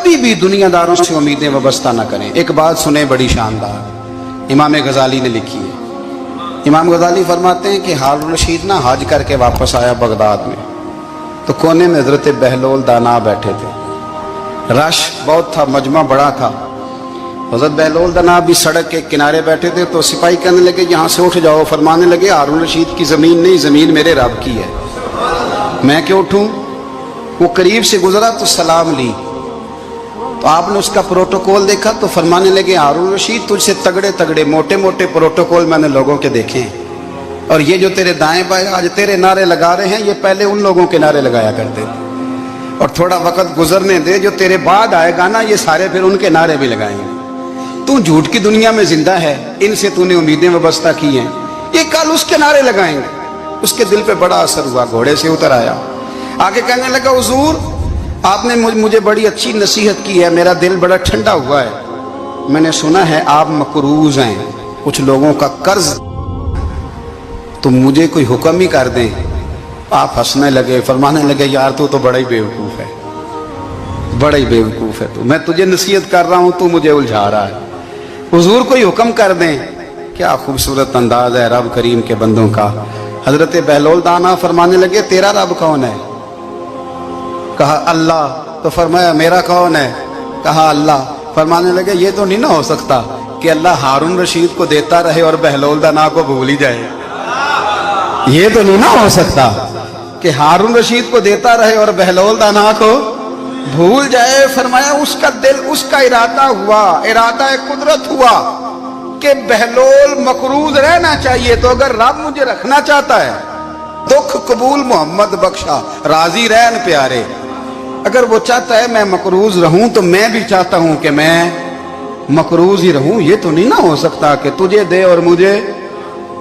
कभी भी दुनियादारों से उम्मीदें वाबस्ता ना करें। एक बात सुने बड़ी शानदार, इमाम गजाली ने लिखी है। इमाम गजाली फरमाते हैं कि हारून रशीद ना हज करके वापस आया बगदाद में, तो कोने में हजरत बहलोल दाना बैठे थे। रश बहुत था, मजमा बड़ा था। हजरत बहलोल दाना भी सड़क के किनारे बैठे थे, तो सिपाही कहने लगे यहाँ से उठ जाओ। फरमाने लगे हारून रशीद की ज़मीन नहीं, ज़मीन मेरे रब की है, मैं क्यों उठूँ। वो करीब से गुजरा तो सलाम ली, तो आपने उसका प्रोटोकॉल देखा तो फरमाने लगे हारून रशीद तुझसे तगड़े तगड़े मोटे मोटे प्रोटोकॉल मैंने लोगों के देखे हैं, और ये जो तेरे दाएं बाएं आज तेरे नारे लगा रहे हैं ये पहले उन लोगों के नारे लगाया करते थे। और थोड़ा वक्त गुजरने दे, जो तेरे बाद आएगा ना ये सारे फिर उनके नारे भी लगाएंगे। तू झूठ की दुनिया में जिंदा है, इनसे तूने उम्मीदें वाबस्ता की हैं, ये कल उसके नारे लगाएंगे। उसके दिल पे बड़ा असर हुआ, घोड़े से उतर आया, आगे कहने लगा हुजूर आपने मुझे बड़ी अच्छी नसीहत की है, मेरा दिल बड़ा ठंडा हुआ है। मैंने सुना है आप मकरूज हैं, कुछ लोगों का कर्ज, तो मुझे कोई हुक्म ही कर दें। आप हंसने लगे, फरमाने लगे यार तू तो बड़ा ही बेवकूफ़ है, बड़ा ही बेवकूफ़ है तू, मैं तुझे नसीहत कर रहा हूँ तू मुझे उलझा रहा है। हुजूर कोई हुक्म कर दें। क्या खूबसूरत अंदाज है रब करीम के बंदों का। हजरत बहलोल दाना फरमाने लगे तेरा रब कौन है। कहा अल्लाह। तो फरमाया मेरा कौन है। कहा अल्लाह। फरमाने लगे ये तो नहीं ना हो सकता कि अल्लाह हारून रशीद को देता रहे और बहलोल दाना को भूल ही जाए। ये तो नहीं ना हो सकता कि हारून रशीद को देता रहे और बहलोल दाना को भूल जाए। फरमाया उसका दिल, उसका इरादा हुआ, इरादा कुदरत हुआ कि बहलोल मकरूज रहना चाहिए, तो अगर रब मुझे रखना चाहता है दुख कबूल मोहम्मद बख्शा राजी रहन प्यारे, अगर वो चाहता है मैं मकरूज रहूं तो मैं भी चाहता हूं कि मैं मकरूज ही रहूं। ये तो नहीं ना हो सकता कि तुझे दे और मुझे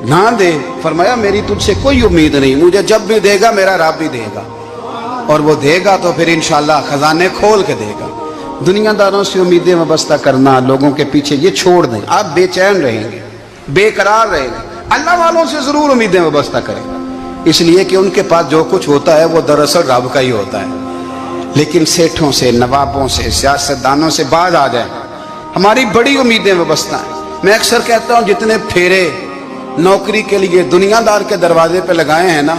ना दे। फरमाया मेरी तुझसे कोई उम्मीद नहीं, मुझे जब भी देगा मेरा रब भी देगा, और वो देगा तो फिर इंशाल्लाह खजाने खोल के देगा। दुनियादारों से उम्मीदें वाबस्ता करना, लोगों के पीछे ये छोड़ दें, आप बेचैन रहेंगे, बेकरार रहेंगे। अल्लाह वालों से जरूर उम्मीदें वाबस्ता करें, इसलिए कि उनके पास जो कुछ होता है वो दरअसल रब का ही होता है। लेकिन सेठों से, नवाबों से, सियासतदानों से बाज आ जाए, हमारी बड़ी उम्मीदें वाबस्ता हैं। मैं अक्सर कहता हूँ जितने फेरे नौकरी के लिए दुनियादार के दरवाजे पे लगाए हैं ना,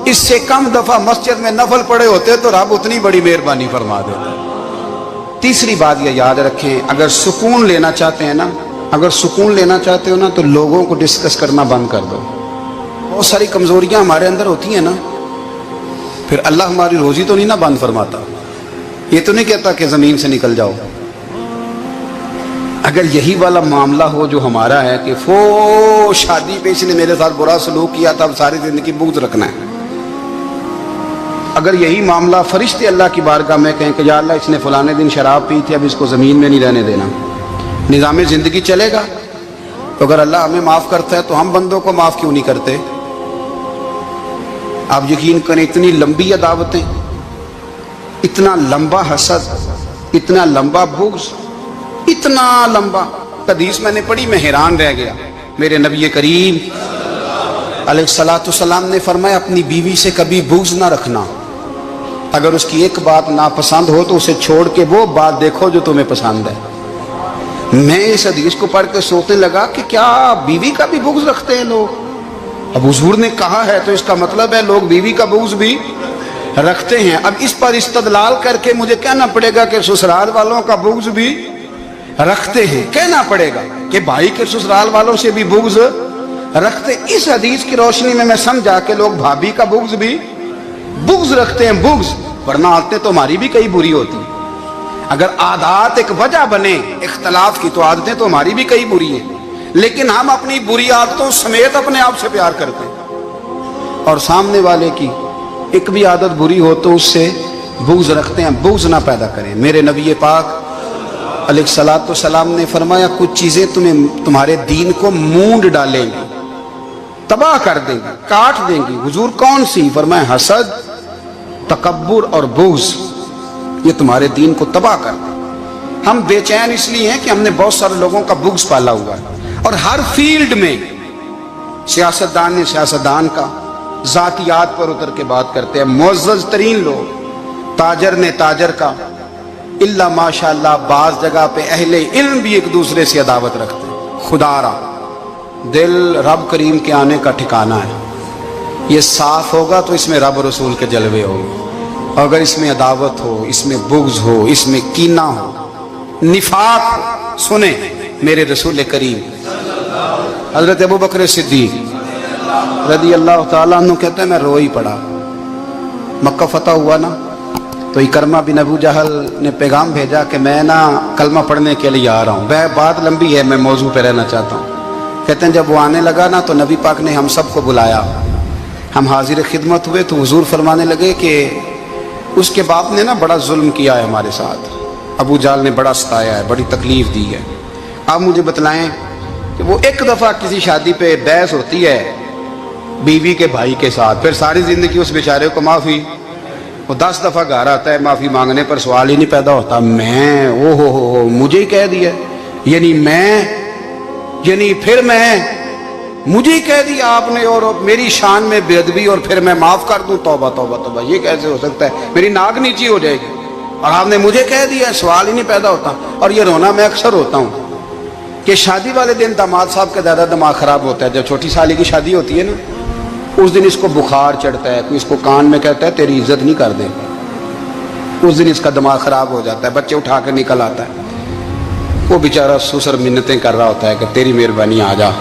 इससे कम दफा मस्जिद में नफल पड़े होते तो रब उतनी बड़ी मेहरबानी फरमा देता। तीसरी बात ये याद रखें, अगर सुकून लेना चाहते हैं ना, अगर सुकून लेना चाहते हो ना तो लोगों को डिस्कस करना बंद कर दो। बहुत सारी कमजोरियां हमारे अंदर होती हैं ना, फिर अल्लाह हमारी रोजी तो नहीं ना बंद फरमाता। ये तो नहीं कहता कि जमीन से निकल जाओ। अगर यही वाला मामला हो जो हमारा है कि फो शादी पे इसने मेरे साथ बुरा सलूक किया था, अब सारी जिंदगी बुग़्ज़ रखना है। अगर यही मामला फरिश्ते अल्लाह की बारगाह में कहें कि या अल्लाह इसने फलाने दिन शराब पी थी, अब इसको ज़मीन में नहीं रहने देना, निज़ाम ज़िंदगी चलेगा। तो अगर अल्लाह हमें माफ़ करता है तो हम बंदों को माफ़ क्यों नहीं करते। आप यकीन करें इतनी लंबी अदावतें, इतना लंबा हसद, इतना लंबा बुग़्ज़, इतना लंबा। हदीस मैंने पढ़ी, मैं हैरान रह गया। मेरे नबी करीम अलैहिस्सलाम ने फरमाया अपनी बीवी से कभी बुग़्ज़ ना रखना। अगर उसकी एक बात नापसंद हो तो उसे छोड़ के वो बात देखो जो तुम्हें पसंद है। मैं इस हदीस को पढ़ के सोचने लगा कि क्या बीवी का भी बुग़्ज़ रखते हैं लोग। अब हुजूर ने कहा है तो इसका मतलब है लोग बीवी का बुग़्ज़ भी रखते हैं। अब इस पर इस्तदलाल करके मुझे कहना पड़ेगा कि ससुराल वालों का बुग़्ज़ भी रखते हैं, कहना पड़ेगा कि भाई के ससुराल वालों से भी बुग़्ज़ रखते। इस हदीस की रोशनी में मैं समझा कि लोग भाभी का बुग़्ज़ भी बुग़्ज़ रखते हैं, बुग़्ज़, वरना आदतें तो हमारी भी कई बुरी होती हैं। अगर आदत एक वजह बने इख्तलाफ की तो आदतें तो हमारी भी कई बुरी हैं, लेकिन हम अपनी बुरी आदतों समेत अपने आप से प्यार करते हैं, और सामने वाले की एक भी आदत बुरी हो तो उससे बुग़्ज़ रखते हैं। बुग़्ज़ ना पैदा करें। मेरे नबी पाक अलैहिस्सलाम ने फरमाया कुछ चीजें तुम्हारे दीन को मूंड डालेंगी, तबाह कर देंगी, काट देंगी। हुजूर कौन सी। फरमाया हसद, तकब्बुर और बुग़्ज़, ये तुम्हारे दीन को तबाह कर दें। हम बेचैन इसलिए हैं कि हमने बहुत सारे लोगों का बुग़्ज़ पाला हुआ है, और हर फील्ड में सियासतदान ने सियासतदान का, जातियात पर उतर के बात करते हैं, मुअज़्ज़ज़ तरीन लोग, ताजर ने ताजर का, इल्ला माशाअल्लाह बाज़ जगह पे अहले इल्म भी एक दूसरे से अदावत रखते हैं। खुदारा दिल रब करीम के आने का ठिकाना है। ये साफ होगा तो इसमें रब रसूल के जलवे होंगे। अगर इसमें अदावत हो, इसमें बुग़्ज़ हो, इसमें कीना हो, निफाक हो, सुने मेरे रसूल करीम हज़रत अबू बकर सिद्दीक़ रज़ी अल्लाह ताला अन्हु कहते हैं मैं रो ही पड़ा। मक्का फतह हुआ ना, तो इकरमा बिन अबू जहल ने पैगाम भेजा कि मैं ना कलमा पढ़ने के लिए आ रहा हूँ। वह बात लंबी है, मैं मौजू पे रहना चाहता हूँ। कहते हैं जब वो आने लगा ना तो नबी पाक ने हम सबको बुलाया, हम हाजिर खिदमत हुए तो हुजूर फरमाने लगे कि उसके बाप ने ना बड़ा जुल्म किया है हमारे साथ, अबू जाल ने बड़ा सताया है, बड़ी तकलीफ़ दी है। आप मुझे बतलाएं कि वो एक दफ़ा किसी शादी पे बहस होती है बीवी के भाई के साथ, फिर सारी ज़िंदगी उस बेचारे को माफ़ी, वो 10 दफ़ा घर आता है माफ़ी मांगने पर सवाल ही नहीं पैदा होता। मैं ओ हो मुझे ही कह दिया, यानी मैं, यानी फिर मैं, मुझे ही कह दिया आपने और मेरी शान में बेअदबी और फिर मैं माफ़ कर दूँ। तौबा तौबा तौबा, ये कैसे हो सकता है? मेरी नाक नीची हो जाएगी और आपने मुझे कह दिया, सवाल ही नहीं पैदा होता। और ये रोना मैं अक्सर होता हूँ कि शादी वाले दिन दामाद साहब का ज़्यादा दिमाग ख़राब होता है। जब छोटी साली की शादी होती है ना, उस दिन इसको बुखार चढ़ता है, कोई इसको कान में कहता है तेरी इज्जत नहीं कर दे, उस दिन इसका दिमाग ख़राब हो जाता है, बच्चे उठा कर निकल आता है। वो बेचारा सुसर मिन्नतें कर रहा होता है कि तेरी मेहरबानी आ जा,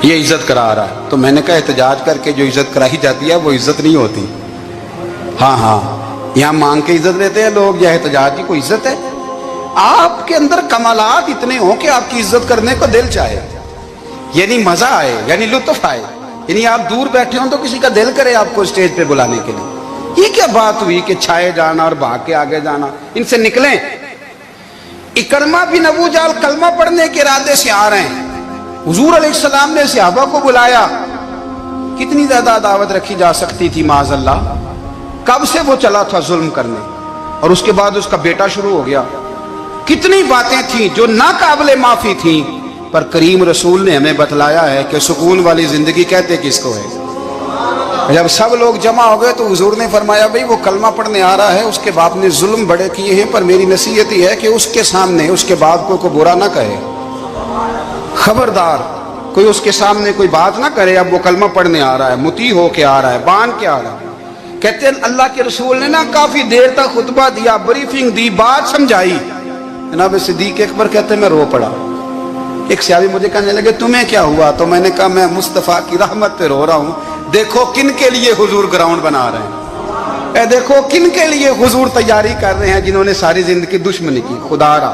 ये इज्जत करा रहा है। तो मैंने कहा एहतजाज करके जो इज्जत कराई जाती है वो इज्जत नहीं होती। हाँ हाँ, यहाँ मांग के इज्जत देते हैं लोग, यह एहतजाज की कोई इज्जत है? आपके अंदर कमालात इतने हों कि आपकी इज्जत करने को दिल चाहे, यानी मजा आए, यानी लुत्फ आए, यानी आप दूर बैठे हो तो किसी का दिल करे आपको स्टेज पे बुलाने के लिए। ये क्या बात हुई कि छाए जाना और भाग के आगे जाना? इनसे निकलें। इकरमा बिन अबू जाल कलमा पढ़ने के इरादे से आ रहे हैं, हुजूर अलैहिस्सलाम ने सहाबा को बुलाया। कितनी ज्यादा दावत रखी जा सकती थी माज़अल्लाह। कब से वो चला था जुल्म करने, और उसके बाद उसका बेटा शुरू हो गया। कितनी बातें थी जो ना काबिले माफी थी, पर करीम रसूल ने हमें बतलाया है कि सुकून वाली जिंदगी कहते किसको है। जब सब लोग जमा हो गए तो हुजूर ने फरमाया भाई वो कलमा पढ़ने आ रहा है, उसके बाप ने जुल्म बड़े किए हैं, पर मेरी नसीहत ही है कि उसके सामने उसके बाप को बुरा ना कहे, खबरदार कोई उसके सामने कोई बात ना करे। अब वो कलमा पढ़ने आ रहा है, मुती हो के आ रहा है, बांध के आ रहा है। कहते हैं अल्लाह के रसूल ने ना काफी देर तक खुतबा दिया, ब्रीफिंग दी, बात समझाई। जनाब सिद्दीक अकबर कहते हैं मैं रो पड़ा। एक सहाबी मुझे कहने लगे तुम्हें क्या हुआ? तो मैंने कहा मैं मुस्तफ़ा की रहमत पे रो रहा हूँ। देखो किन के लिए हुजूर ग्राउंड बना रहे हैं, देखो किन के लिए हुजूर तैयारी कर रहे हैं, जिन्होंने सारी जिंदगी दुश्मनी की। खुदारा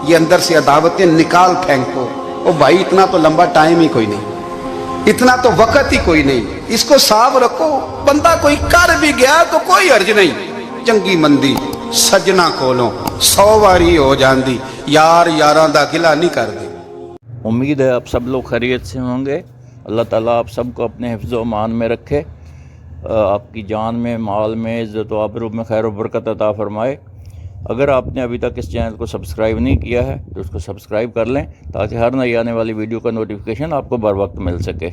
ये अंदर से अदावतें निकाल फेंको। ओ भाई इतना तो लंबा टाइम ही कोई नहीं, इतना तो वक्त ही कोई नहीं, इसको साफ रखो। बंदा कोई कर भी गया तो कोई अर्ज नहीं। चंगी मंदी सजना कोलों 100 बारी हो जाती, यार यारां दा गिला नहीं करदे। उम्मीद है आप सब लोग खैरियत से होंगे। अल्लाह ताला आप सबको अपने हिफ्ज़ व मान में रखे, आपकी जान में, माल में, इज़्ज़त व आबरू में खैर व बरकत अता फरमाए। अगर आपने अभी तक इस चैनल को सब्सक्राइब नहीं किया है तो उसको सब्सक्राइब कर लें, ताकि हर नई आने वाली वीडियो का नोटिफिकेशन आपको बर वक्त मिल सके।